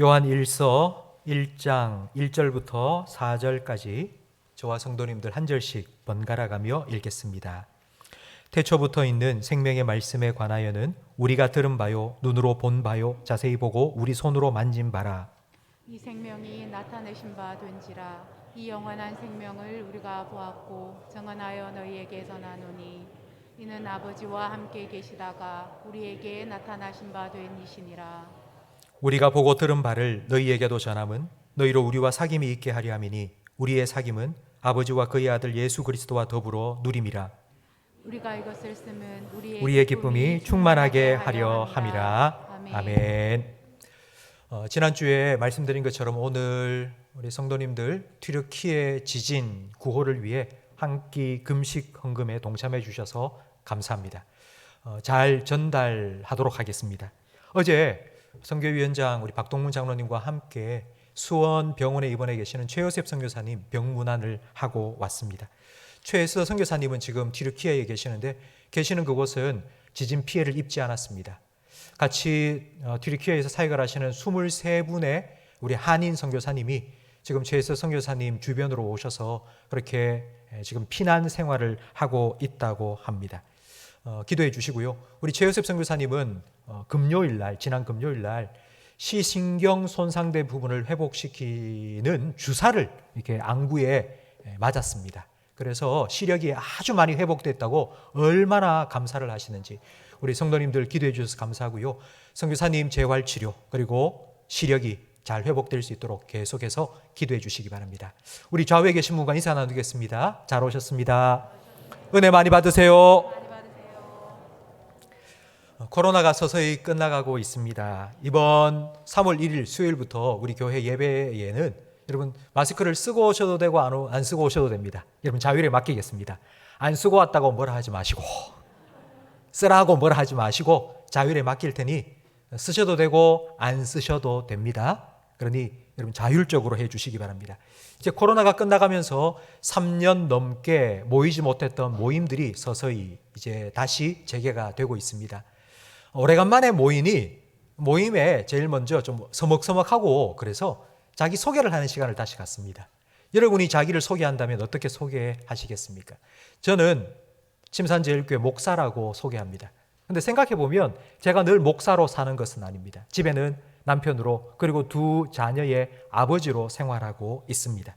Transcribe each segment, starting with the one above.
요한 1서 1장 1절부터 4절까지 저와 성도님들 한 절씩 번갈아 가며 읽겠습니다. 태초부터 있는 생명의 말씀에 관하여는 우리가 들은 바요 눈으로 본 바요 자세히 보고 우리 손으로 만진 바라. 이 생명이 나타내신 바 된지라. 이 영원한 생명을 우리가 보았고 증언하여 너희에게 전하노니 이는 아버지와 함께 계시다가 우리에게 나타나신 바 된 이시니라. 우리가 보고 들은 바를 너희에게도 전함은 너희로 우리와 사귐이 있게 하려 함이니 우리의 사귐은 아버지와 그의 아들 예수 그리스도와 더불어 누림이라. 우리가 이것을 쓰면 우리의 기쁨이 충만하게 하려 함이라. 아멘. 지난주에 말씀드린 것처럼 오늘 우리 성도님들 튀르키예 지진 구호를 위해 한 끼 금식 헌금에 동참해 주셔서 감사합니다. 잘 전달하도록 하겠습니다. 어제 선교위원장 우리 박동문 장로님과 함께 수원병원에 입원해 계시는 최요셉 선교사님 병문안을 하고 왔습니다. 최에서 선교사님은 지금 튀르키예에 계시는 그곳은 지진 피해를 입지 않았습니다. 같이 튀르키예에서 사역을 하시는 23분의 우리 한인 선교사님이 지금 최에서 선교사님 주변으로 오셔서 그렇게 지금 피난 생활을 하고 있다고 합니다. 기도해 주시고요. 우리 최요셉 선교사님은 지난 금요일 날 시신경 손상된 부분을 회복시키는 주사를 이렇게 안구에 맞았습니다. 그래서 시력이 아주 많이 회복됐다고 얼마나 감사를 하시는지 우리 성도님들 기도해 주셔서 감사하고요. 선교사님 재활치료 그리고 시력이 잘 회복될 수 있도록 계속해서 기도해 주시기 바랍니다. 우리 좌우에 계신 분과 인사 나누겠습니다. 잘 오셨습니다. 은혜 많이 받으세요. 코로나가 서서히 끝나가고 있습니다. 이번 3월 1일 수요일부터 우리 교회 예배에는 여러분 마스크를 쓰고 오셔도 되고 안 쓰고 오셔도 됩니다. 여러분 자율에 맡기겠습니다. 안 쓰고 왔다고 뭐라 하지 마시고 쓰라고 뭐라 하지 마시고 자율에 맡길 테니 쓰셔도 되고 안 쓰셔도 됩니다. 그러니 여러분 자율적으로 해주시기 바랍니다. 이제 코로나가 끝나가면서 3년 넘게 모이지 못했던 모임들이 서서히 이제 다시 재개가 되고 있습니다. 오래간만에 모임에 제일 먼저 좀 서먹서먹하고 그래서 자기 소개를 하는 시간을 다시 갖습니다. 여러분이 자기를 소개한다면 어떻게 소개하시겠습니까? 저는 침산제일교회 목사라고 소개합니다. 근데 생각해보면 제가 늘 목사로 사는 것은 아닙니다. 집에는 남편으로 그리고 두 자녀의 아버지로 생활하고 있습니다.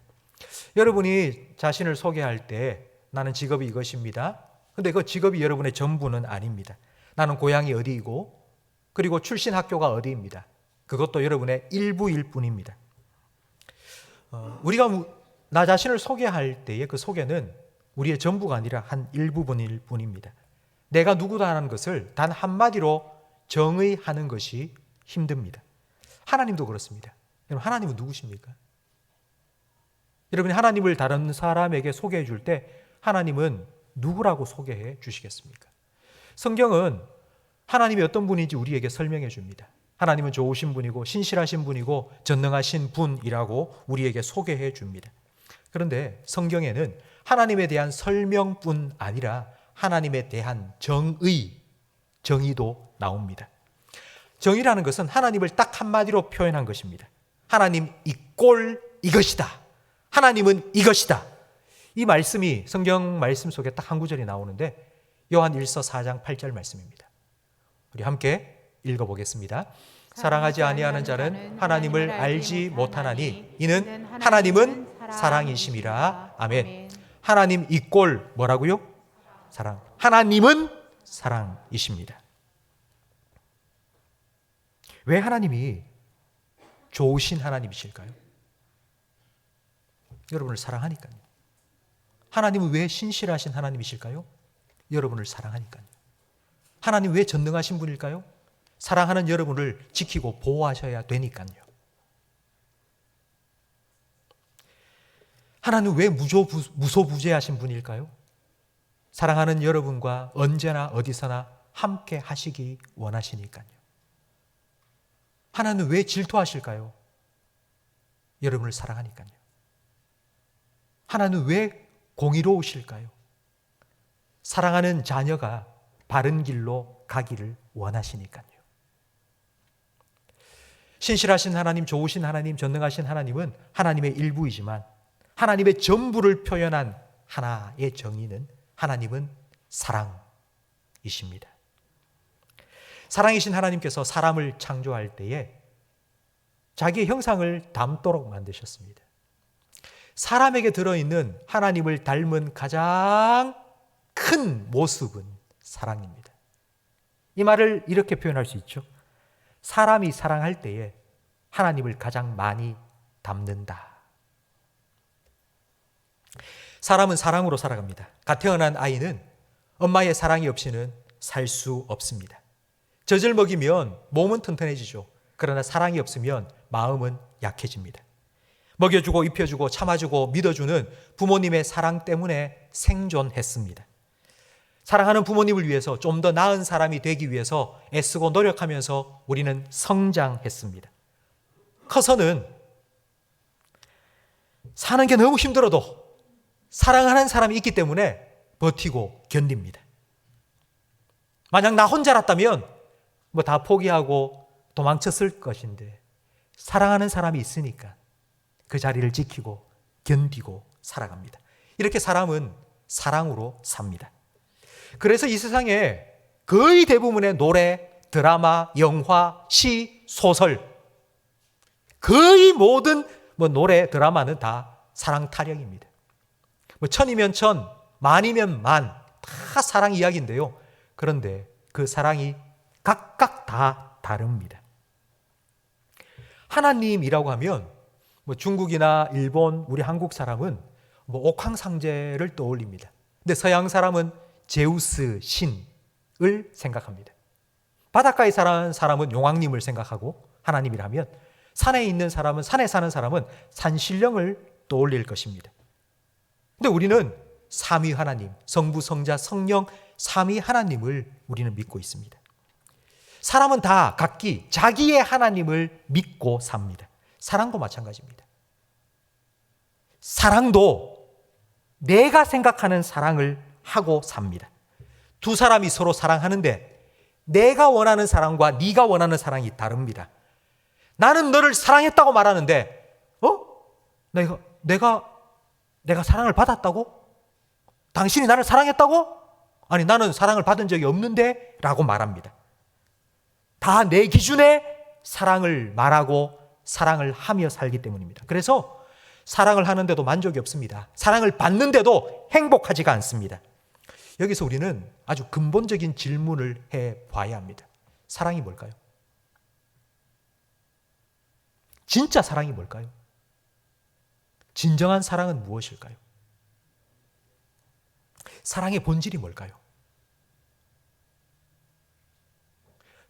여러분이 자신을 소개할 때 나는 직업이 이것입니다. 근데 그 직업이 여러분의 전부는 아닙니다. 나는 고향이 어디이고 그리고 출신 학교가 어디입니다. 그것도 여러분의 일부일 뿐입니다. 우리가 나 자신을 소개할 때의 그 소개는 우리의 전부가 아니라 한 일부분일 뿐입니다. 내가 누구다라는 것을 단 한마디로 정의하는 것이 힘듭니다. 하나님도 그렇습니다. 여러분 하나님은 누구십니까? 여러분이 하나님을 다른 사람에게 소개해 줄 때 하나님은 누구라고 소개해 주시겠습니까? 성경은 하나님이 어떤 분인지 우리에게 설명해 줍니다. 하나님은 좋으신 분이고 신실하신 분이고 전능하신 분이라고 우리에게 소개해 줍니다. 그런데 성경에는 하나님에 대한 설명뿐 아니라 하나님에 대한 정의도 나옵니다. 정의라는 것은 하나님을 딱 한마디로 표현한 것입니다. 하나님 이 꼴 이것이다. 하나님은 이것이다. 이 말씀이 성경 말씀 속에 딱 한 구절이 나오는데 요한 1서 4장 8절 말씀입니다. 우리 함께 읽어보겠습니다. 사랑하지 아니하는 자는 하나님을 알지 못하나니 이는 하나님은 사랑이심이라. 아멘. 하나님 이 꼴 뭐라고요? 사랑. 하나님은 사랑이십니다. 왜 하나님이 좋으신 하나님이실까요? 여러분을 사랑하니까요. 하나님은 왜 신실하신 하나님이실까요? 여러분을 사랑하니까요. 하나님 왜 전능하신 분일까요? 사랑하는 여러분을 지키고 보호하셔야 되니까요. 하나님 왜 무소부재하신 분일까요? 사랑하는 여러분과 언제나 어디서나 함께 하시기 원하시니까요. 하나님 왜 질투하실까요? 여러분을 사랑하니까요. 하나님 왜 공의로우실까요? 사랑하는 자녀가 바른 길로 가기를 원하시니까요. 신실하신 하나님, 좋으신 하나님, 전능하신 하나님은 하나님의 일부이지만 하나님의 전부를 표현한 하나의 정의는 하나님은 사랑이십니다. 사랑이신 하나님께서 사람을 창조할 때에 자기의 형상을 닮도록 만드셨습니다. 사람에게 들어있는 하나님을 닮은 가장 큰 모습은 사랑입니다. 이 말을 이렇게 표현할 수 있죠. 사람이 사랑할 때에 하나님을 가장 많이 닮는다. 사람은 사랑으로 살아갑니다. 갓 태어난 아이는 엄마의 사랑이 없이는 살 수 없습니다. 젖을 먹이면 몸은 튼튼해지죠. 그러나 사랑이 없으면 마음은 약해집니다. 먹여주고 입혀주고 참아주고 믿어주는 부모님의 사랑 때문에 생존했습니다. 사랑하는 부모님을 위해서 좀 더 나은 사람이 되기 위해서 애쓰고 노력하면서 우리는 성장했습니다. 커서는 사는 게 너무 힘들어도 사랑하는 사람이 있기 때문에 버티고 견딥니다. 만약 나 혼자랐다면 뭐 다 포기하고 도망쳤을 것인데 사랑하는 사람이 있으니까 그 자리를 지키고 견디고 살아갑니다. 이렇게 사람은 사랑으로 삽니다. 그래서 이 세상에 거의 대부분의 노래, 드라마, 영화, 시, 소설, 거의 모든 노래, 드라마는 다 사랑 타령입니다. 천이면 천, 만이면 만, 다 사랑 이야기인데요. 그런데 그 사랑이 각각 다 다릅니다. 하나님이라고 하면 중국이나 일본, 우리 한국 사람은 옥황상제를 떠올립니다. 근데 서양 사람은 제우스 신을 생각합니다. 바닷가에 사는 사람은 용왕님을 생각하고 하나님이라면 산에 있는 사람은, 산에 사는 사람은 산신령을 떠올릴 것입니다. 근데 우리는 삼위 하나님, 성부, 성자, 성령 삼위 하나님을 우리는 믿고 있습니다. 사람은 다 각기 자기의 하나님을 믿고 삽니다. 사랑도 마찬가지입니다. 사랑도 내가 생각하는 사랑을 하고 삽니다. 두 사람이 서로 사랑하는데 내가 원하는 사랑과 네가 원하는 사랑이 다릅니다. 나는 너를 사랑했다고 말하는데 내가 사랑을 받았다고? 당신이 나를 사랑했다고? 아니 나는 사랑을 받은 적이 없는데 라고 말합니다. 다 내 기준에 사랑을 말하고 사랑을 하며 살기 때문입니다. 그래서 사랑을 하는데도 만족이 없습니다. 사랑을 받는데도 행복하지가 않습니다. 여기서 우리는 아주 근본적인 질문을 해봐야 합니다. 사랑이 뭘까요? 진짜 사랑이 뭘까요? 진정한 사랑은 무엇일까요? 사랑의 본질이 뭘까요?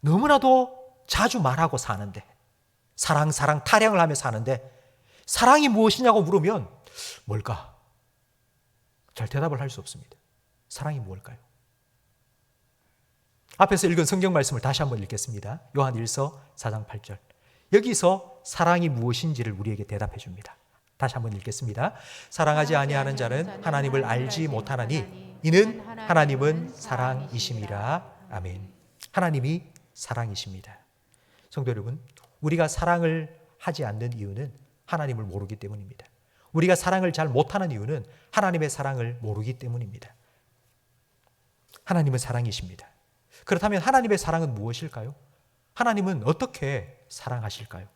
너무나도 자주 말하고 사는데 사랑 타령을 하며 사는데 사랑이 무엇이냐고 물으면 뭘까? 잘 대답을 할 수 없습니다. 사랑이 무엇일까요? 앞에서 읽은 성경 말씀을 다시 한번 읽겠습니다. 요한 1서 4장 8절. 여기서 사랑이 무엇인지를 우리에게 대답해 줍니다. 다시 한번 읽겠습니다. 사랑하지 아니하는 자는 하나님을 알지 못하나니 이는 하나님은 사랑이심이라. 아멘. 하나님이 사랑이십니다. 성도 여러분, 우리가 사랑을 하지 않는 이유는 하나님을 모르기 때문입니다. 우리가 사랑을 잘 못하는 이유는 하나님의 사랑을 모르기 때문입니다. 하나님은 사랑이십니다. 그렇다면 하나님의 사랑은 무엇일까요? 하나님은 어떻게 사랑하실까요?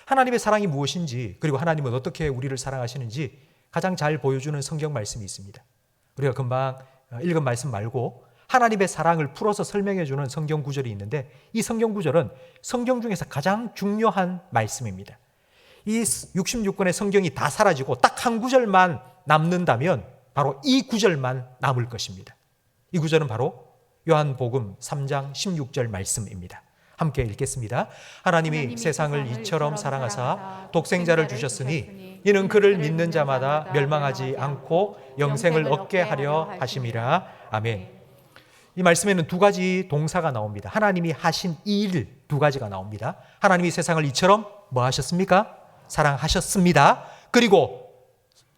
하나님의 사랑이 무엇인지, 그리고 하나님은 어떻게 우리를 사랑하시는지 가장 잘 보여주는 성경 말씀이 있습니다. 우리가 금방 읽은 말씀 말고 하나님의 사랑을 풀어서 설명해 주는 성경 구절이 있는데 이 성경 구절은 성경 중에서 가장 중요한 말씀입니다. 이 66권의 성경이 다 사라지고 딱 한 구절만 남는다면 바로 이 구절만 남을 것입니다. 이 구절은 바로 요한복음 3장 16절 말씀입니다. 함께 읽겠습니다. 하나님이 세상을 이처럼 사랑하사 독생자를 주셨으니 이는 그를 믿는 자마다 멸망하지 않고 영생을 얻게 하려 하심이라. 아멘. 이 말씀에는 두 가지 동사가 나옵니다. 하나님이 하신 이 일 두 가지가 나옵니다. 하나님이 세상을 이처럼 뭐 하셨습니까? 사랑하셨습니다. 그리고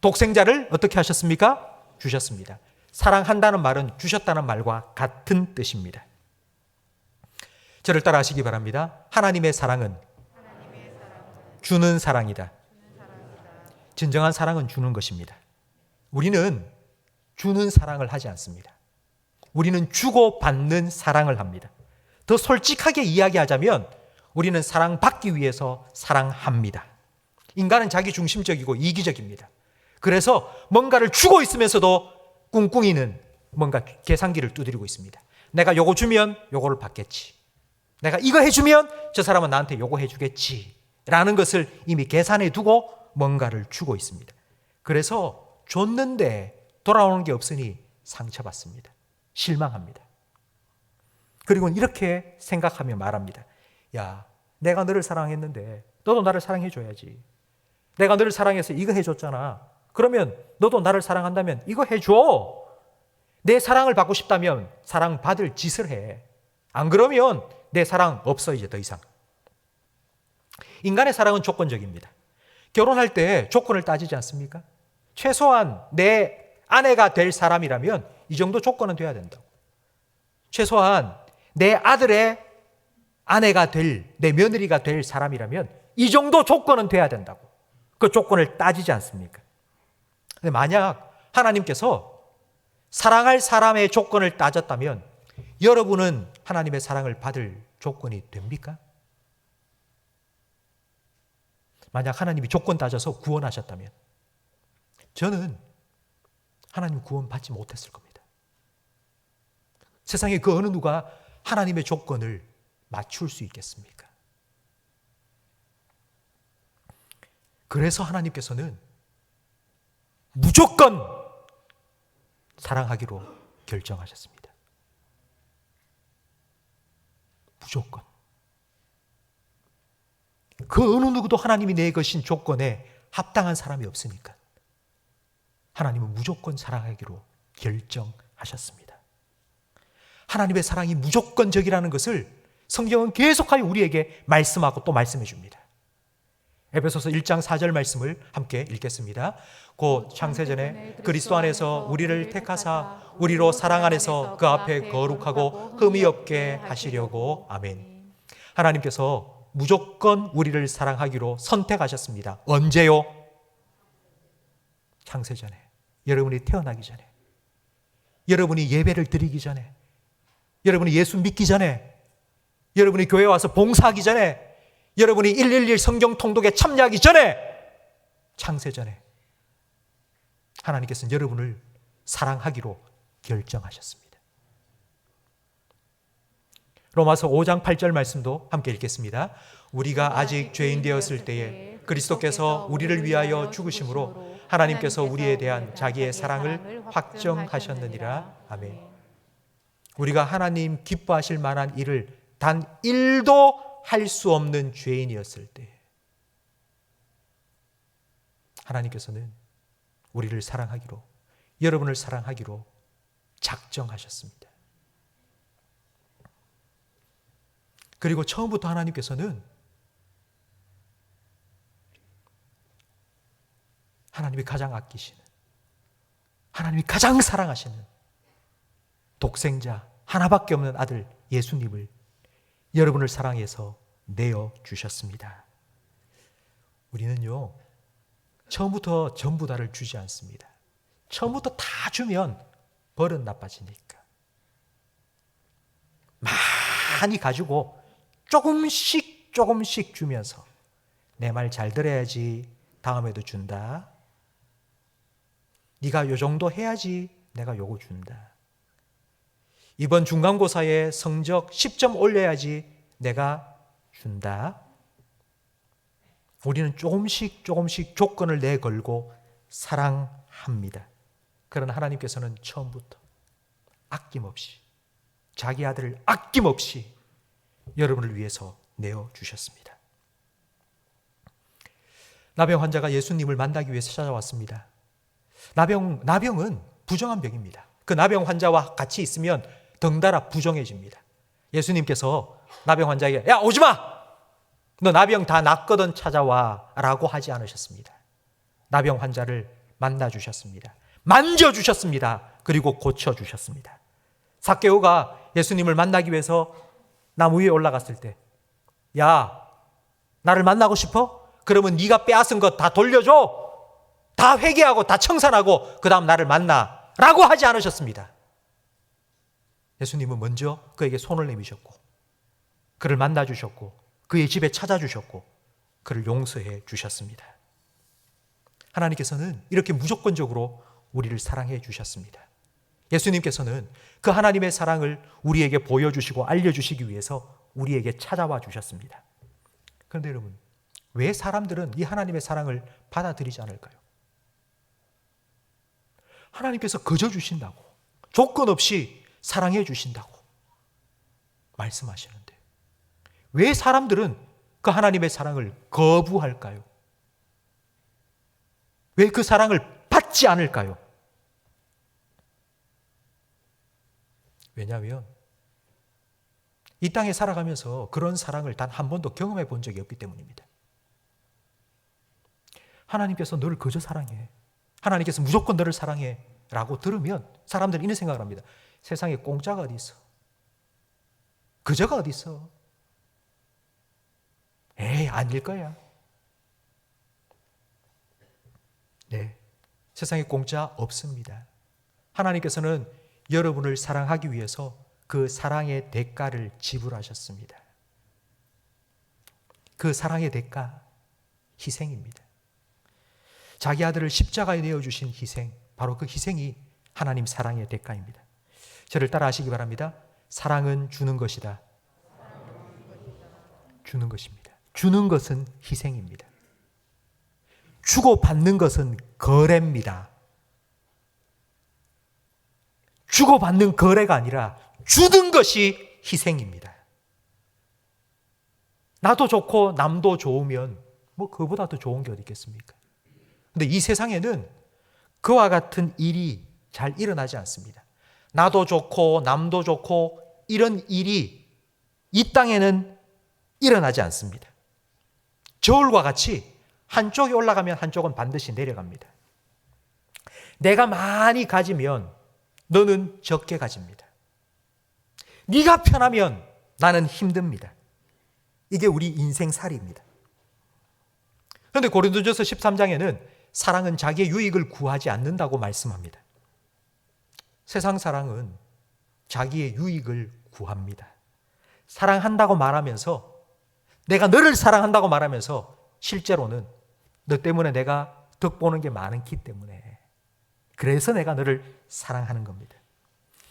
독생자를 어떻게 하셨습니까? 주셨습니다. 사랑한다는 말은 주셨다는 말과 같은 뜻입니다. 저를 따라 하시기 바랍니다. 하나님의 사랑은 주는 사랑이다. 진정한 사랑은 주는 것입니다. 우리는 주는 사랑을 하지 않습니다. 우리는 주고받는 사랑을 합니다. 더 솔직하게 이야기하자면 우리는 사랑받기 위해서 사랑합니다. 인간은 자기 중심적이고 이기적입니다. 그래서 뭔가를 주고 있으면서도 꿍꿍이는 뭔가 계산기를 두드리고 있습니다. 내가 요거 주면 요거를 받겠지. 내가 이거 해주면 저 사람은 나한테 요거 해주겠지. 라는 것을 이미 계산해 두고 뭔가를 주고 있습니다. 그래서 줬는데 돌아오는 게 없으니 상처받습니다. 실망합니다. 그리고 이렇게 생각하며 말합니다. 야, 내가 너를 사랑했는데 너도 나를 사랑해줘야지. 내가 너를 사랑해서 이거 해줬잖아. 그러면 너도 나를 사랑한다면 이거 해줘. 내 사랑을 받고 싶다면 사랑받을 짓을 해. 안 그러면 내 사랑 없어 이제 더 이상. 인간의 사랑은 조건적입니다. 결혼할 때 조건을 따지지 않습니까? 최소한 내 아내가 될 사람이라면 이 정도 조건은 돼야 된다고. 최소한 내 아들의 아내가 될, 내 며느리가 될 사람이라면 이 정도 조건은 돼야 된다고. 그 조건을 따지지 않습니까? 근데 만약 하나님께서 사랑할 사람의 조건을 따졌다면 여러분은 하나님의 사랑을 받을 조건이 됩니까? 만약 하나님이 조건 따져서 구원하셨다면 저는 하나님 구원 받지 못했을 겁니다. 세상에 그 어느 누가 하나님의 조건을 맞출 수 있겠습니까? 그래서 하나님께서는 무조건 사랑하기로 결정하셨습니다. 무조건. 그 어느 누구도 하나님이 내거신 조건에 합당한 사람이 없으니까 하나님은 무조건 사랑하기로 결정하셨습니다. 하나님의 사랑이 무조건적이라는 것을 성경은 계속하여 우리에게 말씀하고 또 말씀해 줍니다. 에베소서 1장 4절 말씀을 함께 읽겠습니다. 곧 창세전에 그리스도 안에서 우리를 택하사 우리로 사랑 안에서 그 앞에 거룩하고 흠이 없게 하시려고. 아멘. 하나님께서 무조건 우리를 사랑하기로 선택하셨습니다. 언제요? 창세전에. 여러분이 태어나기 전에. 여러분이 예배를 드리기 전에. 여러분이 예수 믿기 전에. 여러분이 교회 와서 봉사하기 전에. 여러분이 111 성경 통독에 참여하기 전에, 창세전에 하나님께서는 여러분을 사랑하기로 결정하셨습니다. 로마서 5장 8절 말씀도 함께 읽겠습니다. 우리가 아직 죄인 되었을 때에 그리스도께서 우리를 위하여 죽으심으로 하나님께서 우리에 대한 자기의 사랑을 확정하셨느니라. 아멘. 우리가 하나님 기뻐하실 만한 일을 단 1도 할 수 없는 죄인이었을 때 하나님께서는 우리를 사랑하기로, 여러분을 사랑하기로 작정하셨습니다. 그리고 처음부터 하나님께서는 하나님이 가장 아끼시는, 하나님이 가장 사랑하시는 독생자 하나밖에 없는 아들 예수님을 여러분을 사랑해서 내어주셨습니다. 우리는요, 처음부터 전부 다를 주지 않습니다. 처음부터 다 주면 벌은 나빠지니까. 많이 가지고 조금씩 조금씩 주면서 내 말 잘 들어야지 다음에도 준다. 네가 요 정도 해야지 내가 요거 준다. 이번 중간고사에 성적 10점 올려야지 내가 준다. 우리는 조금씩 조금씩 조건을 내걸고 사랑합니다. 그러나 하나님께서는 처음부터 아낌없이, 자기 아들을 아낌없이 여러분을 위해서 내어주셨습니다. 나병 환자가 예수님을 만나기 위해서 찾아왔습니다. 나병은 부정한 병입니다. 그 나병 환자와 같이 있으면 덩달아 부정해집니다. 예수님께서 나병 환자에게 야 오지마! 너 나병 다 낫거든 찾아와 라고 하지 않으셨습니다. 나병 환자를 만나주셨습니다. 만져주셨습니다. 그리고 고쳐주셨습니다. 삭개오가 예수님을 만나기 위해서 나무 위에 올라갔을 때 야 나를 만나고 싶어? 그러면 네가 빼앗은 것 다 돌려줘. 다 회개하고 다 청산하고 그 다음 나를 만나 라고 하지 않으셨습니다. 예수님은 먼저 그에게 손을 내미셨고 그를 만나주셨고 그의 집에 찾아주셨고 그를 용서해 주셨습니다. 하나님께서는 이렇게 무조건적으로 우리를 사랑해 주셨습니다. 예수님께서는 그 하나님의 사랑을 우리에게 보여주시고 알려주시기 위해서 우리에게 찾아와 주셨습니다. 그런데 여러분, 왜 사람들은 이 하나님의 사랑을 받아들이지 않을까요? 하나님께서 거저 주신다고, 조건 없이 사랑해 주신다고 말씀하시는데 왜 사람들은 그 하나님의 사랑을 거부할까요? 왜 그 사랑을 받지 않을까요? 왜냐하면 이 땅에 살아가면서 그런 사랑을 단 한 번도 경험해 본 적이 없기 때문입니다. 하나님께서 너를 거저 사랑해, 하나님께서 무조건 너를 사랑해 라고 들으면 사람들은 이런 생각을 합니다. 세상에 공짜가 어디 있어? 거저가 어디 있어? 에이, 아닐 거야. 네, 세상에 공짜 없습니다. 하나님께서는 여러분을 사랑하기 위해서 그 사랑의 대가를 지불하셨습니다. 그 사랑의 대가, 희생입니다. 자기 아들을 십자가에 내어주신 희생, 바로 그 희생이 하나님 사랑의 대가입니다. 저를 따라 하시기 바랍니다. 사랑은 주는 것이다. 주는 것입니다. 주는 것은 희생입니다. 주고받는 것은 거래입니다. 주고받는 거래가 아니라 주는 것이 희생입니다. 나도 좋고 남도 좋으면 뭐 그보다 더 좋은 게 어디 있겠습니까? 근데 이 세상에는 그와 같은 일이 잘 일어나지 않습니다. 나도 좋고 남도 좋고 이런 일이 이 땅에는 일어나지 않습니다. 저울과 같이 한쪽이 올라가면 한쪽은 반드시 내려갑니다. 내가 많이 가지면 너는 적게 가집니다. 네가 편하면 나는 힘듭니다. 이게 우리 인생살이입니다. 그런데 고린도전서 13장에는 사랑은 자기의 유익을 구하지 않는다고 말씀합니다. 세상 사랑은 자기의 유익을 구합니다. 사랑한다고 말하면서, 내가 너를 사랑한다고 말하면서 실제로는 너 때문에 내가 덕보는 게 많기 때문에, 그래서 내가 너를 사랑하는 겁니다.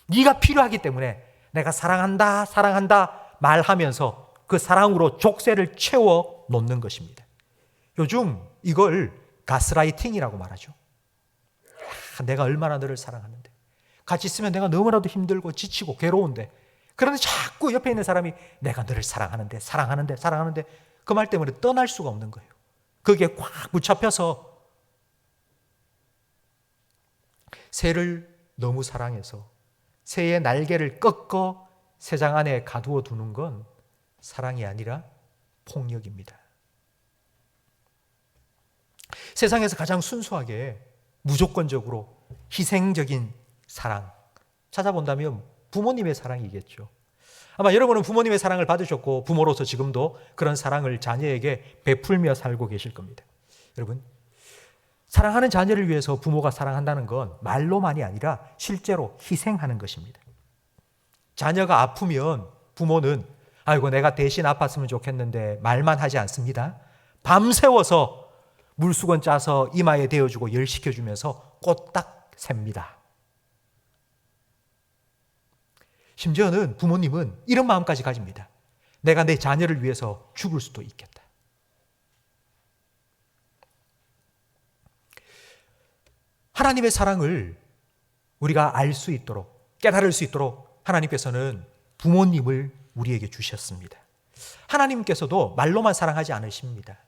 네가 필요하기 때문에 내가 사랑한다 사랑한다 말하면서 그 사랑으로 족쇄를 채워 놓는 것입니다. 요즘 이걸 가스라이팅이라고 말하죠. 내가 얼마나 너를 사랑하는데, 같이 있으면 내가 너무나도 힘들고 지치고 괴로운데, 그런데 자꾸 옆에 있는 사람이 내가 너를 사랑하는데 사랑하는데 사랑하는데 그 말 때문에 떠날 수가 없는 거예요. 거기에 꽉 붙잡혀서 새를 너무 사랑해서 새의 날개를 꺾어 새장 안에 가두어 두는 건 사랑이 아니라 폭력입니다. 세상에서 가장 순수하게 무조건적으로 희생적인 사랑 찾아본다면 부모님의 사랑이겠죠. 아마 여러분은 부모님의 사랑을 받으셨고 부모로서 지금도 그런 사랑을 자녀에게 베풀며 살고 계실 겁니다. 여러분, 사랑하는 자녀를 위해서 부모가 사랑한다는 건 말로만이 아니라 실제로 희생하는 것입니다. 자녀가 아프면 부모는 아이고 내가 대신 아팠으면 좋겠는데 말만 하지 않습니다. 밤새워서 물수건 짜서 이마에 대어주고 열 식혀주면서 꼬딱 셉니다. 심지어는 부모님은 이런 마음까지 가집니다. 내가 내 자녀를 위해서 죽을 수도 있겠다. 하나님의 사랑을 우리가 알 수 있도록, 깨달을 수 있도록 하나님께서는 부모님을 우리에게 주셨습니다. 하나님께서도 말로만 사랑하지 않으십니다.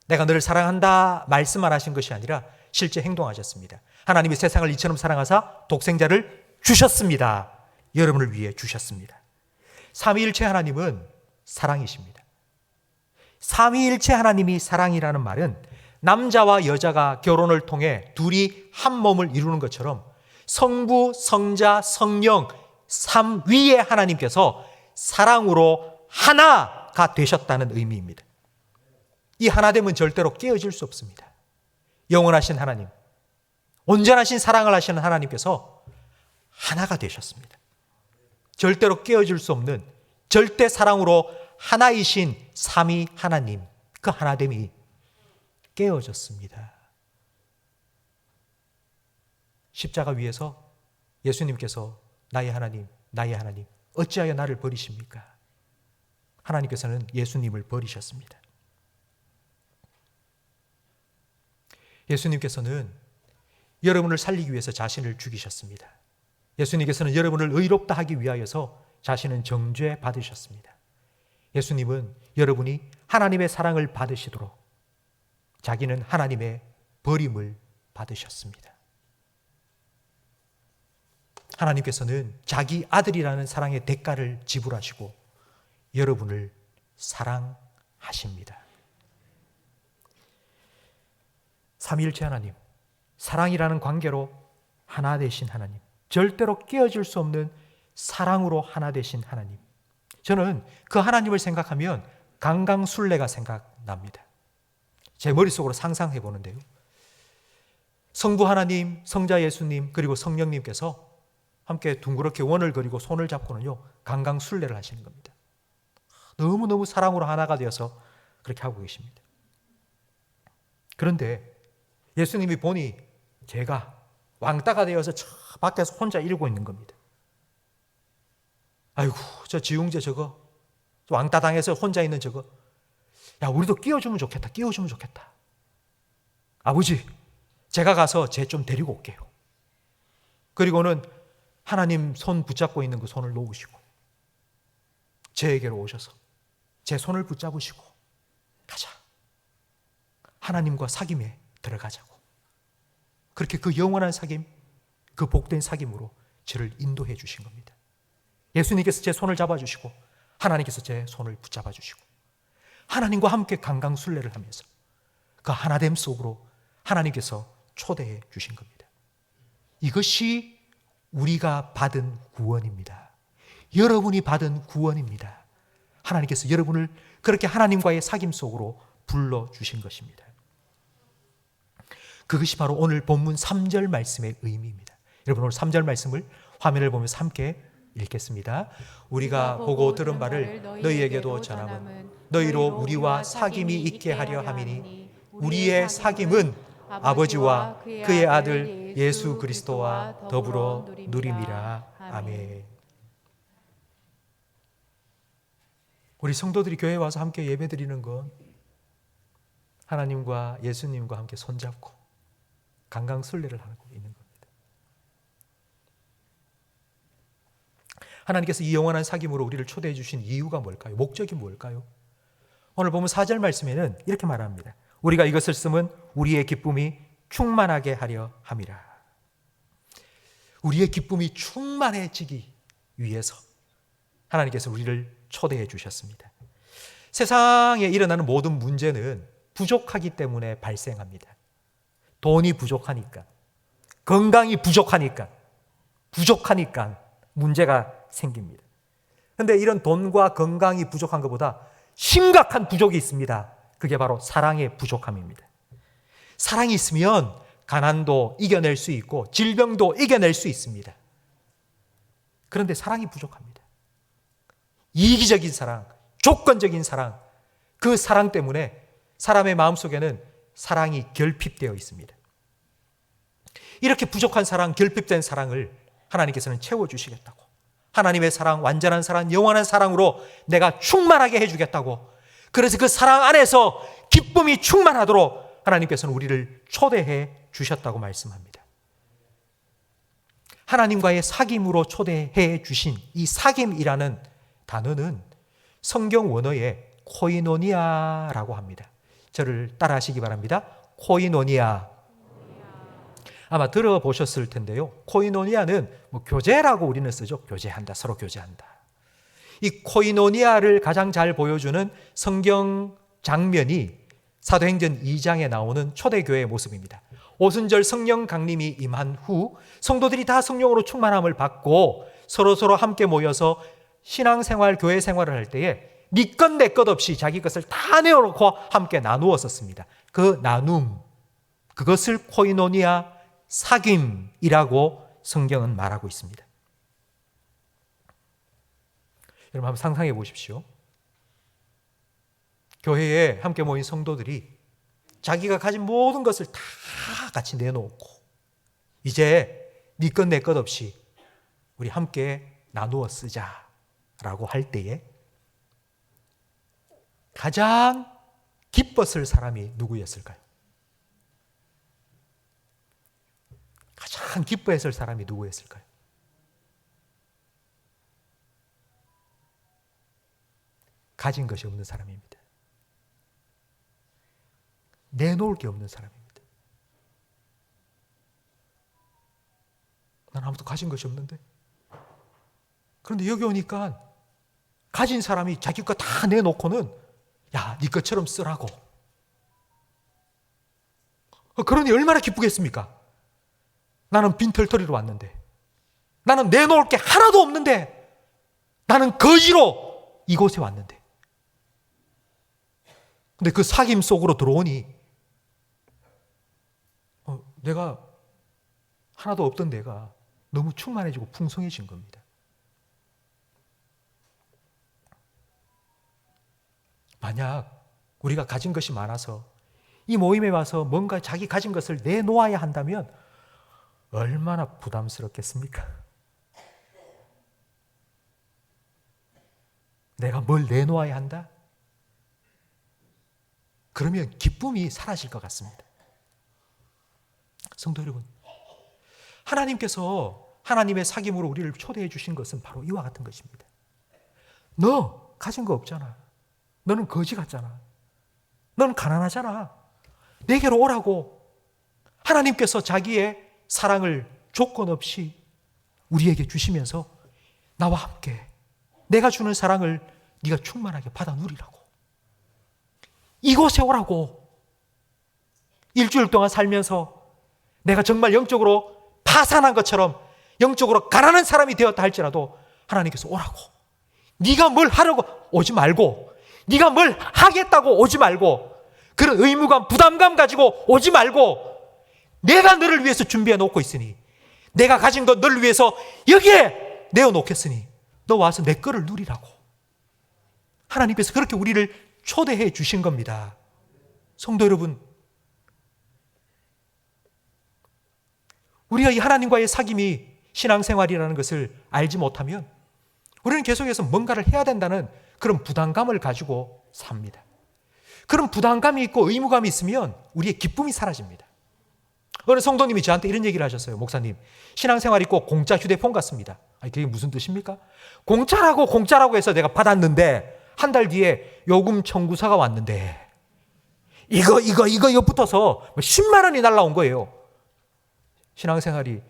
내가 너를 사랑한다 말씀만 하신 것이 아니라 실제 행동하셨습니다. 하나님이 세상을 이처럼 사랑하사 독생자를 주셨습니다. 여러분을 위해 주셨습니다. 삼위일체 하나님은 사랑이십니다. 삼위일체 하나님이 사랑이라는 말은 남자와 여자가 결혼을 통해 둘이 한 몸을 이루는 것처럼 성부, 성자, 성령 삼위의 하나님께서 사랑으로 하나가 되셨다는 의미입니다. 이 하나됨은 절대로 깨어질 수 없습니다. 영원하신 하나님, 온전하신 사랑을 하시는 하나님께서 하나가 되셨습니다. 절대로 깨어질 수 없는 절대 사랑으로 하나이신 삼위 하나님, 그 하나됨이 깨어졌습니다. 십자가 위에서 예수님께서 나의 하나님, 나의 하나님, 어찌하여 나를 버리십니까? 하나님께서는 예수님을 버리셨습니다. 예수님께서는 여러분을 살리기 위해서 자신을 죽이셨습니다. 예수님께서는 여러분을 의롭다 하기 위하여서 자신은 정죄 받으셨습니다. 예수님은 여러분이 하나님의 사랑을 받으시도록 자기는 하나님의 버림을 받으셨습니다. 하나님께서는 자기 아들이라는 사랑의 대가를 지불하시고 여러분을 사랑하십니다. 삼위일체 하나님, 사랑이라는 관계로 하나 되신 하나님, 절대로 깨어질 수 없는 사랑으로 하나 되신 하나님. 저는 그 하나님을 생각하면 강강술래가 생각납니다. 제 머릿속으로 상상해 보는데요. 성부 하나님, 성자 예수님, 그리고 성령님께서 함께 둥그렇게 원을 그리고 손을 잡고는요, 강강술래를 하시는 겁니다. 너무너무 사랑으로 하나가 되어서 그렇게 하고 계십니다. 그런데 예수님이 보니 제가 왕따가 되어서 저 밖에서 혼자 이러고 있는 겁니다. 아이고, 저 지웅재 저거, 왕따 당해서 혼자 있는 저거, 야, 우리도 끼워주면 좋겠다, 끼워주면 좋겠다. 아버지, 제가 가서 쟤 좀 데리고 올게요. 그리고는 하나님 손 붙잡고 있는 그 손을 놓으시고 제에게로 오셔서 제 손을 붙잡으시고 가자. 하나님과 사귐에 들어가자고. 그렇게 그 영원한 사귐, 그 복된 사귐으로 저를 인도해 주신 겁니다. 예수님께서 제 손을 잡아주시고 하나님께서 제 손을 붙잡아 주시고 하나님과 함께 강강술래를 하면서 그 하나됨 속으로 하나님께서 초대해 주신 겁니다. 이것이 우리가 받은 구원입니다. 여러분이 받은 구원입니다. 하나님께서 여러분을 그렇게 하나님과의 사귐 속으로 불러주신 것입니다. 그것이 바로 오늘 본문 3절 말씀의 의미입니다. 여러분, 오늘 3절 말씀을 화면을 보면서 함께 읽겠습니다. 우리가 보고 들은 바를 너희에게도 전함은 너희로 우리와 사귐이 있게 하려 함이니 우리의 사귐은 아버지와 그의 아들 예수 그리스도와 더불어 누림이라. 아멘. 우리 성도들이 교회에 와서 함께 예배드리는 건 하나님과 예수님과 함께 손잡고 강강술래를 하고 있는 겁니다. 하나님께서 이 영원한 사귐으로 우리를 초대해 주신 이유가 뭘까요? 목적이 뭘까요? 오늘 보면 4절 말씀에는 이렇게 말합니다. 우리가 이것을 쓰면 우리의 기쁨이 충만하게 하려 함이라. 우리의 기쁨이 충만해지기 위해서 하나님께서 우리를 초대해 주셨습니다. 세상에 일어나는 모든 문제는 부족하기 때문에 발생합니다. 돈이 부족하니까, 건강이 부족하니까 문제가 생깁니다. 그런데 이런 돈과 건강이 부족한 것보다 심각한 부족이 있습니다. 그게 바로 사랑의 부족함입니다. 사랑이 있으면 가난도 이겨낼 수 있고 질병도 이겨낼 수 있습니다. 그런데 사랑이 부족합니다. 이기적인 사랑, 조건적인 사랑, 그 사랑 때문에 사람의 마음속에는 사랑이 결핍되어 있습니다. 이렇게 부족한 사랑, 결핍된 사랑을 하나님께서는 채워주시겠다고, 하나님의 사랑, 완전한 사랑, 영원한 사랑으로 내가 충만하게 해주겠다고, 그래서 그 사랑 안에서 기쁨이 충만하도록 하나님께서는 우리를 초대해 주셨다고 말씀합니다. 하나님과의 사귐으로 초대해 주신 이 사귐이라는 단어는 성경 원어의 코이노니아라고 합니다. 저를 따라하시기 바랍니다. 코이노니아. 아마 들어보셨을 텐데요. 코이노니아는 교제라고 우리는 쓰죠. 교제한다, 서로 교제한다. 이 코이노니아를 가장 잘 보여주는 성경 장면이 사도행전 2장에 나오는 초대교회의 모습입니다. 오순절 성령 강림이 임한 후 성도들이 다 성령으로 충만함을 받고 서로서로 함께 모여서 신앙생활, 교회 생활을 할 때에 네 것 내 것 없이 자기 것을 다 내어놓고 함께 나누었었습니다. 그 나눔, 그것을 코이노니아 사귐이라고 성경은 말하고 있습니다. 여러분 한번 상상해 보십시오. 교회에 함께 모인 성도들이 자기가 가진 모든 것을 다 같이 내놓고 이제 네 것 내 것 없이 우리 함께 나누어 쓰자라고 할 때에 가장 기뻤을 사람이 누구였을까요? 가장 기뻐했을 사람이 누구였을까요? 가진 것이 없는 사람입니다. 내놓을 게 없는 사람입니다. 난 아무도 가진 것이 없는데. 그런데 여기 오니까 가진 사람이 자기 거 다 내놓고는 야, 네 것처럼 쓰라고. 그러니 얼마나 기쁘겠습니까? 나는 빈털터리로 왔는데, 나는 내놓을 게 하나도 없는데, 나는 거지로 이곳에 왔는데. 근데 그 사귐 속으로 들어오니 내가 하나도 없던 내가 너무 충만해지고 풍성해진 겁니다. 만약 우리가 가진 것이 많아서 이 모임에 와서 뭔가 자기 가진 것을 내놓아야 한다면 얼마나 부담스럽겠습니까? 내가 뭘 내놓아야 한다? 그러면 기쁨이 사라질 것 같습니다. 성도 여러분, 하나님께서 하나님의 사귐으로 우리를 초대해 주신 것은 바로 이와 같은 것입니다. 너 가진 거 없잖아. 너는 거지 같잖아. 너는 가난하잖아. 내게로 오라고. 하나님께서 자기의 사랑을 조건 없이 우리에게 주시면서 나와 함께 내가 주는 사랑을 네가 충만하게 받아 누리라고. 이곳에 오라고. 일주일 동안 살면서 내가 정말 영적으로 파산한 것처럼 영적으로 가난한 사람이 되었다 할지라도 하나님께서 오라고. 네가 뭘 하려고 오지 말고, 네가 뭘 하겠다고 오지 말고, 그런 의무감, 부담감 가지고 오지 말고, 내가 너를 위해서 준비해 놓고 있으니, 내가 가진 것 너를 위해서 여기에 내어놓겠으니 너 와서 내 거를 누리라고. 하나님께서 그렇게 우리를 초대해 주신 겁니다. 성도 여러분, 우리가 이 하나님과의 사귐이 신앙생활이라는 것을 알지 못하면 우리는 계속해서 뭔가를 해야 된다는 그런 부담감을 가지고 삽니다. 그런 부담감이 있고 의무감이 있으면 우리의 기쁨이 사라집니다. 어느 성도님이 저한테 이런 얘기를 하셨어요. 목사님, 신앙생활이 꼭 공짜 휴대폰 같습니다. 아니, 그게 무슨 뜻입니까? 공짜라고 해서 내가 받았는데 한 달 뒤에 요금 청구서가 왔는데 이거 붙어서 10만 원이 날라온 거예요. 신앙생활이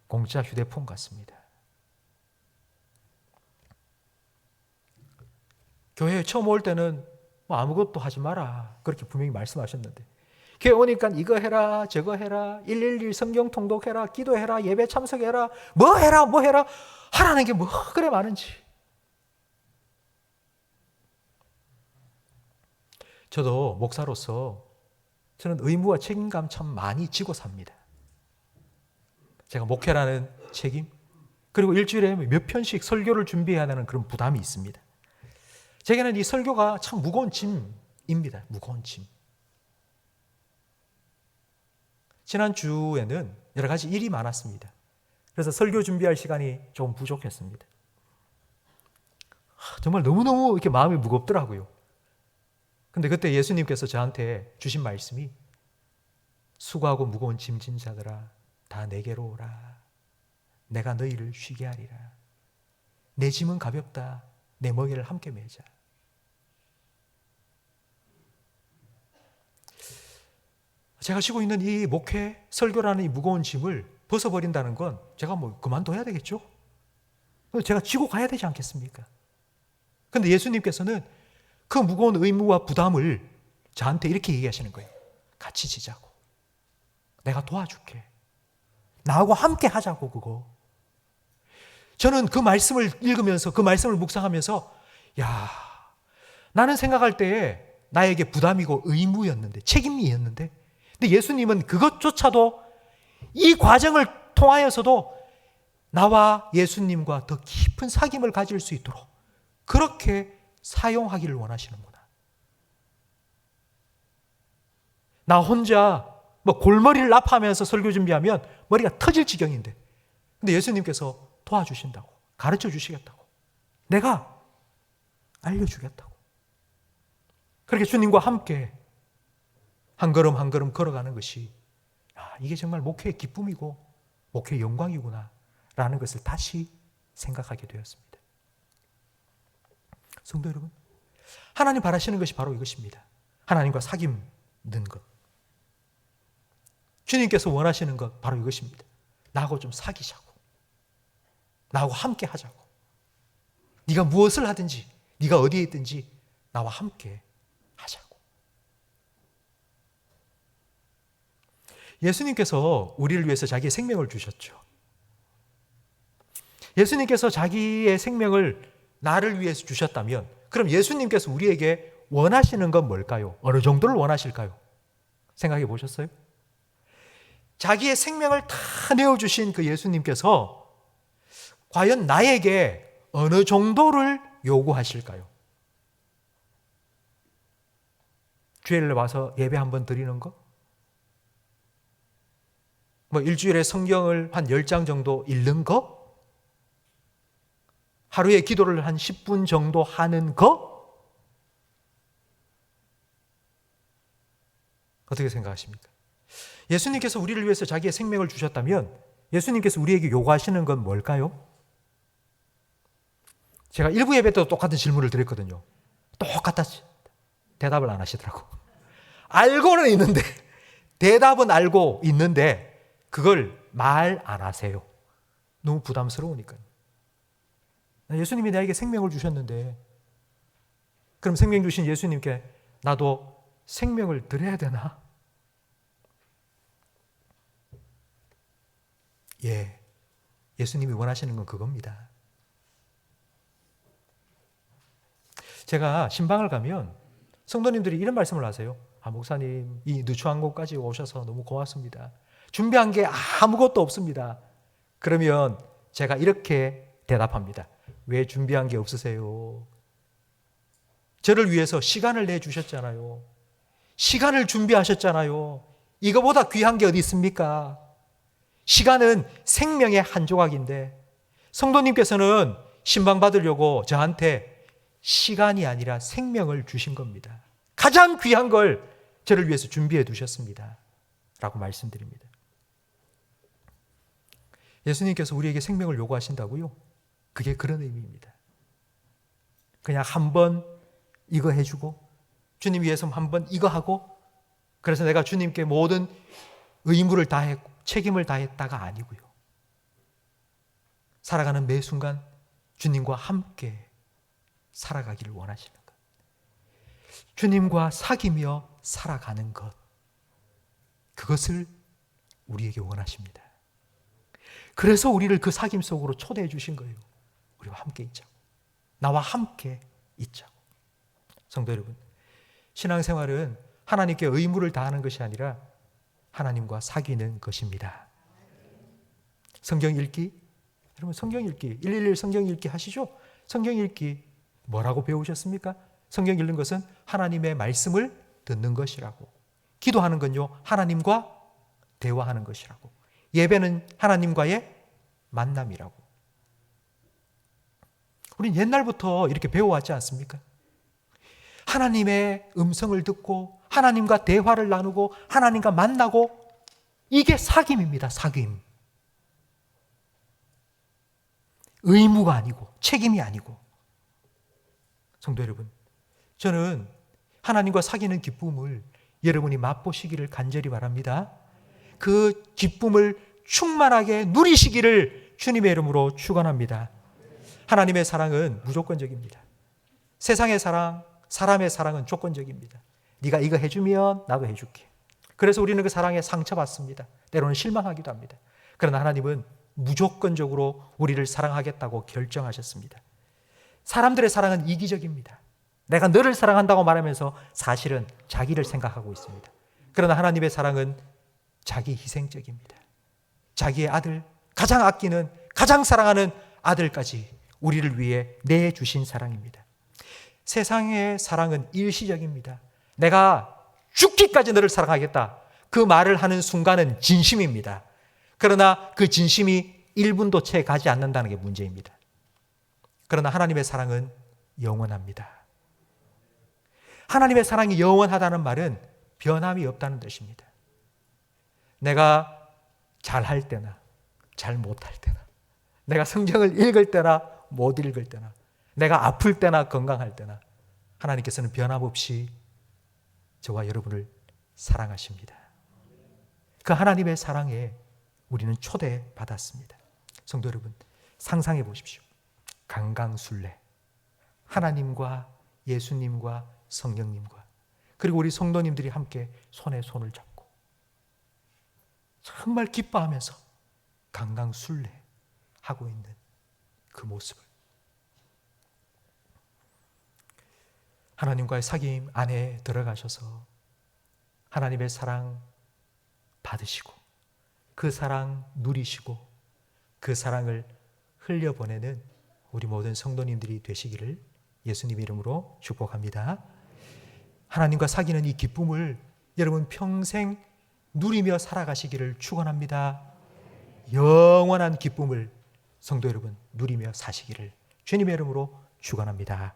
공짜 휴대폰 같습니다. 교회에 처음 올 때는 뭐 아무것도 하지 마라 그렇게 분명히 말씀하셨는데 교회 오니까 이거 해라 저거 해라 111 성경 통독해라 기도해라 예배 참석해라 뭐 해라 하라는 게 뭐 그래 많은지. 저도 목사로서 저는 의무와 책임감 참 많이 지고 삽니다. 제가 목회라는 책임, 그리고 일주일에 몇 편씩 설교를 준비해야 하는 그런 부담이 있습니다. 제게는 이 설교가 참 무거운 짐입니다. 무거운 짐. 지난주에는 여러 가지 일이 많았습니다. 그래서 설교 준비할 시간이 좀 부족했습니다. 정말 너무너무 이렇게 마음이 무겁더라고요. 근데 그때 예수님께서 저한테 주신 말씀이 수고하고 무거운 짐진 자들아 다 내게로 오라. 내가 너희를 쉬게 하리라. 내 짐은 가볍다. 내 멍에를 함께 메자. 제가 지고 있는 이 목회, 설교라는 이 무거운 짐을 벗어버린다는 건 제가 뭐 그만둬야 되겠죠? 제가 지고 가야 되지 않겠습니까? 근데 예수님께서는 그 무거운 의무와 부담을 저한테 이렇게 얘기하시는 거예요. 같이 지자고. 내가 도와줄게. 나하고 함께 하자고 그거. 저는 그 말씀을 읽으면서 그 말씀을 묵상하면서 야, 나는 생각할 때에 나에게 부담이고 의무였는데, 책임이었는데, 근데 예수님은 그것조차도 이 과정을 통하여서도 나와 예수님과 더 깊은 사귐을 가질 수 있도록 그렇게 사용하기를 원하시는구나. 나 혼자 골머리를 나파하면서 설교 준비하면 머리가 터질 지경인데, 근데 예수님께서 도와주신다고, 가르쳐 주시겠다고, 내가 알려주겠다고. 그렇게 주님과 함께 한 걸음 한 걸음 걸어가는 것이 이게 정말 목회의 기쁨이고 목회의 영광이구나 라는 것을 다시 생각하게 되었습니다. 성도 여러분, 하나님 바라시는 것이 바로 이것입니다. 하나님과 사귐는 것. 주님께서 원하시는 것 바로 이것입니다. 나하고 좀 사귀자고, 나하고 함께 하자고. 네가 무엇을 하든지, 네가 어디에 있든지 나와 함께 하자고. 예수님께서 우리를 위해서 자기의 생명을 주셨죠. 예수님께서 자기의 생명을 나를 위해서 주셨다면, 그럼 예수님께서 우리에게 원하시는 건 뭘까요? 어느 정도를 원하실까요? 생각해 보셨어요? 자기의 생명을 다 내어주신 그 예수님께서 과연 나에게 어느 정도를 요구하실까요? 주일에 와서 예배 한번 드리는 거? 일주일에 성경을 한 10장 정도 읽는 거? 하루에 기도를 한 10분 정도 하는 거? 어떻게 생각하십니까? 예수님께서 우리를 위해서 자기의 생명을 주셨다면 예수님께서 우리에게 요구하시는 건 뭘까요? 제가 일부 예배 때도 똑같은 질문을 드렸거든요. 똑같았지. 대답을 안 하시더라고. 알고는 있는데, 대답은 알고 있는데 그걸 말 안 하세요. 너무 부담스러우니까요. 예수님이 나에게 생명을 주셨는데, 그럼 생명 주신 예수님께 나도 생명을 드려야 되나? 예, 예수님이 원하시는 건 그겁니다. 제가 신방을 가면 성도님들이 이런 말씀을 하세요. 목사님, 이 누추한 곳까지 오셔서 너무 고맙습니다. 준비한 게 아무것도 없습니다. 그러면 제가 이렇게 대답합니다. 왜 준비한 게 없으세요? 저를 위해서 시간을 내주셨잖아요. 시간을 준비하셨잖아요. 이거보다 귀한 게 어디 있습니까? 시간은 생명의 한 조각인데, 성도님께서는 신방 받으려고 저한테 시간이 아니라 생명을 주신 겁니다. 가장 귀한 걸 저를 위해서 준비해 두셨습니다. 라고 말씀드립니다. 예수님께서 우리에게 생명을 요구하신다고요? 그게 그런 의미입니다. 그냥 한번 이거 해주고, 주님 위해서 한번 이거 하고, 그래서 내가 주님께 모든 의무를 다했고 책임을 다했다가 아니고요. 살아가는 매 순간 주님과 함께 살아가기를 원하시는 것. 주님과 사귀며 살아가는 것. 그것을 우리에게 원하십니다. 그래서 우리를 그 사귐 속으로 초대해 주신 거예요. 우리와 함께 있자고. 나와 함께 있자고. 성도 여러분, 신앙생활은 하나님께 의무를 다하는 것이 아니라 하나님과 사귀는 것입니다. 성경 읽기, 여러분 성경 읽기, 111 성경 읽기 하시죠? 성경 읽기 뭐라고 배우셨습니까? 성경 읽는 것은 하나님의 말씀을 듣는 것이라고. 기도하는 건요, 하나님과 대화하는 것이라고. 예배는 하나님과의 만남이라고. 우린 옛날부터 이렇게 배워왔지 않습니까? 하나님의 음성을 듣고 하나님과 대화를 나누고 하나님과 만나고, 이게 사귐입니다. 사귐. 의무가 아니고 책임이 아니고. 성도 여러분, 저는 하나님과 사귀는 기쁨을 여러분이 맛보시기를 간절히 바랍니다. 그 기쁨을 충만하게 누리시기를 주님의 이름으로 축원합니다. 하나님의 사랑은 무조건적입니다. 세상의 사랑, 사람의 사랑은 조건적입니다. 네가 이거 해주면 나도 해줄게. 그래서 우리는 그 사랑에 상처받습니다. 때로는 실망하기도 합니다. 그러나 하나님은 무조건적으로 우리를 사랑하겠다고 결정하셨습니다. 사람들의 사랑은 이기적입니다. 내가 너를 사랑한다고 말하면서 사실은 자기를 생각하고 있습니다. 그러나 하나님의 사랑은 자기 희생적입니다. 자기의 아들, 가장 아끼는, 가장 사랑하는 아들까지 우리를 위해 내주신 사랑입니다. 세상의 사랑은 일시적입니다. 내가 죽기까지 너를 사랑하겠다. 그 말을 하는 순간은 진심입니다. 그러나 그 진심이 1분도 채 가지 않는다는 게 문제입니다. 그러나 하나님의 사랑은 영원합니다. 하나님의 사랑이 영원하다는 말은 변함이 없다는 뜻입니다. 내가 잘할 때나 잘 못할 때나, 내가 성경을 읽을 때나 못 읽을 때나, 내가 아플 때나 건강할 때나 하나님께서는 변함없이 저와 여러분을 사랑하십니다. 그 하나님의 사랑에 우리는 초대받았습니다. 성도 여러분, 상상해 보십시오. 강강술래, 하나님과 예수님과 성령님과 그리고 우리 성도님들이 함께 손에 손을 잡고 정말 기뻐하면서 강강술래 하고 있는 그 모습을, 하나님과의 사귐 안에 들어가셔서 하나님의 사랑 받으시고 그 사랑 누리시고 그 사랑을 흘려보내는 우리 모든 성도님들이 되시기를 예수님의 이름으로 축복합니다. 하나님과 사귀는 이 기쁨을 여러분 평생 누리며 살아가시기를 축원합니다. 영원한 기쁨을 성도 여러분 누리며 사시기를 주님의 이름으로 축원합니다.